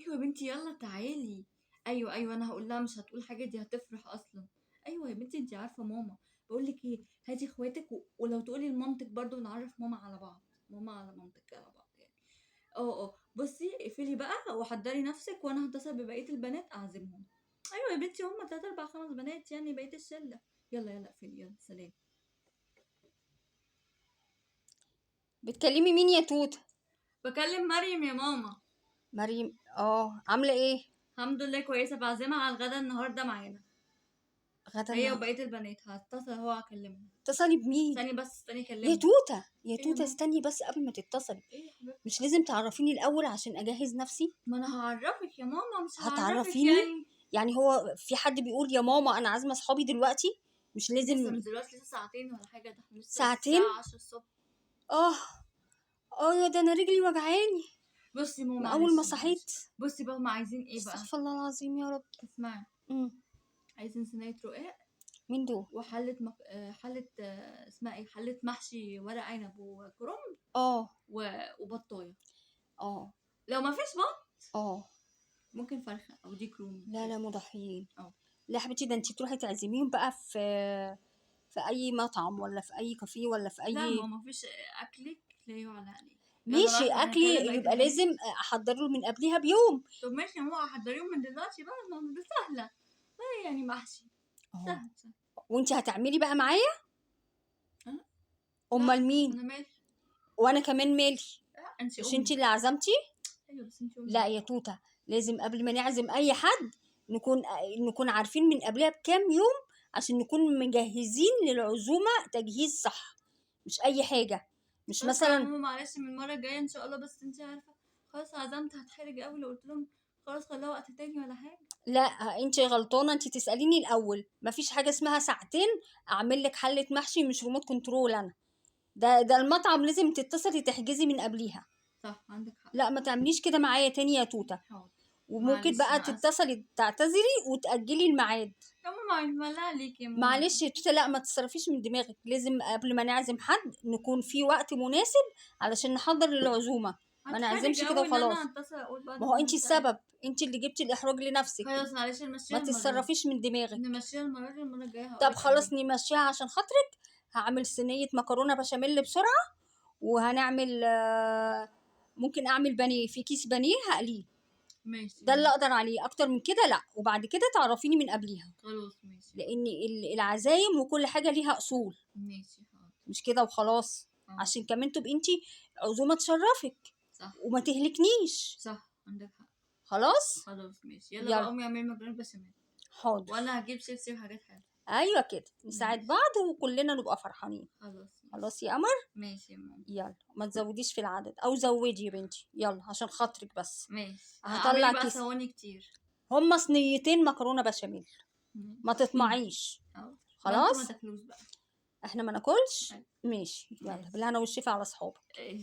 ايوه يا بنتي يلا تعالي. ايوه ايوه انا هقول لها، مش هتقول حاجه، دي هتفرح اصلا. ايوه يا بنتي انت عارفه ماما. بقول لك ايه، هاتي اخواتك ولو تقولي لمامتك برضو نعرف ماما على بعض، ماما على مامتك على بعض يعني. بصي اقفلي بقى وحضري نفسك وانا هتصل ببقيه البنات اعزمهم. ايوه يا بنتي هما 3 4 5 بنات يعني بقيه الشله. يلا يلا اقفلي يلا سلام. بتكلمي مين يا توته؟ بكلم مريم يا ماما. مريم، عامله ايه؟ الحمد لله كويسه، بعزمها على الغدا النهارده معانا. غدا هي وبقيه البنات هتصل هو اكلمهم. اتصلي بمين؟ ثانية بس استني يا اكلمهم. توته يا ايه يا توته، ماما؟ استني بس قبل ما تتصلي. ايه يا حبيبتي؟ مش لازم تعرفيني الاول عشان اجهز نفسي؟ ما انا هعرفك يا ماما، مش هعرفك هتعرفيني؟ يعني. يعني هو في حد بيقول يا ماما انا عازمه اصحابي دلوقتي؟ مش لسه لازم. مش دلوقتي، لسه ساعتين ولا حاجة، ده احنا لسه ساعتين؟ الساعة 10 الصبح. اه. اه يا ده انا رجلي وجعاني بصي ماما من اول ما معلش معلش. صحيت. بصي بقى هما عايزين ايه بقى؟ استغفر الله العظيم يا رب. اسمعي. امم عايزين صينية رقاق مين دول؟ وحلة حلة اسمها ايه، حلة محشي ورق عنب وكرنب اه. وبطاية. اه. لو ما فيش بط اه. ممكن فرخة او ديك رومي لا عادي. لا، مضحيين. اه. لا يا حبيبتي، ده انتي تروحي تعزميهم بقى في اي مطعم ولا في اي كافيه ولا في لا اي. ما فيش. اكلك لا يعلى عليه. يلا ماشي، بقى هنكلم اكلي بقية يبقى البنات. لازم احضر له من قبلها بيوم. طب ماشي يا ماما هحضريهم من دلوقتي بقى، ما دي سهلة. لا يعني محشي. اه. سهل سهل. وانتي هتعملي بقى معايا؟ أه؟ لا امال مين؟ انا مالي. وانا كمان مالي. لا انتي مش انتي امي. اللي عزمتي؟ ايوه بس انتي امي. لا يا توته، لازم قبل ما نعزم اي حد نكون عارفين من قبلها بكام يوم، عشان نكون مجهزين للعزومه تجهيز صح. مش اي حاجه. مش بس يا مثلا. ماما معلش من المرة الجاية ان شاء الله، بس انتي عارفة خلاص عزمت هتحرج قوي لو قلت لهم خلاص خلوها وقت تاني ولا حاجة. لا، انت غلطانه، انت تساليني الاول. مفيش حاجه اسمها ساعتين اعمل لك حله محشي، مش ريموت كنترول انا. ده المطعم لازم تتصلي تحجزي من قبليها. صح عندك حق. لا ما تعمليش كده معايا تاني يا توته. حاضر. وممكن معلش بقى انا اسفة. تتصلي تعتذري وتاجلي الميعاد. يا ماما عمال عليك يا ماما. معلش يا توته، لا ما تصرفيش من دماغك. لازم قبل ما نعزم حد نكون في وقت مناسب علشان نحضر للعزومه. ما هتحرج نعزمش كده قوي ان انا وخلاص. اتصل اقول بعد ما هو ما انت نتسأل. السبب، انت اللي جبتي الاحراج لنفسك. خلاص معلش ما نمشيها المرة دي. تتصرفيش من دماغك. نمشيها المرة الجاية طب هقولك خلاص اعملي. نمشيها عشان خاطرك. هعمل صينية مكرونة بشاميل بسرعة. وهنعمل ممكن اعمل بانيه في كيس بانيه هقليه. ماشي ده اللي ماشي. اقدر عليه، اكتر من كده لا. وبعد كده تعرفيني من قبليها. خلاص ماشي لان العزايم وكل حاجة ليها اصول. ماشي حاضر. مش كده وخلاص. حاضر. عشان كمان تبقي انتي عزومة تشرفك صح. وما تهلكنيش. صح عندك حق. خلاص. خلاص ماشي يلا بقى يلا. قومي اعملي مكرونة بشاميل. حاضر. وانا هجيب شيبسي وحاجات حلوة. ايوه كده نساعد ماشي. بعض وكلنا نبقى فرحانين. خلاص ماشي. خلاص يا قمر. ماشي يا ماما. يلا ما تزوديش في العدد، او زودي يا بنتي يلا عشان خاطرك بس. ماشي اعملي هطلع بقى كيس. صواني كتير. هما صينيتين مكرونه بشاميل. ما ماشي. تطمعيش. اه. ما انتوا ما خلاص. تاكلوش بقى. احنا ما ناكلش. أيوة. ماشي يلا ماشي. بالهنا والشفا على صحابك. إيه.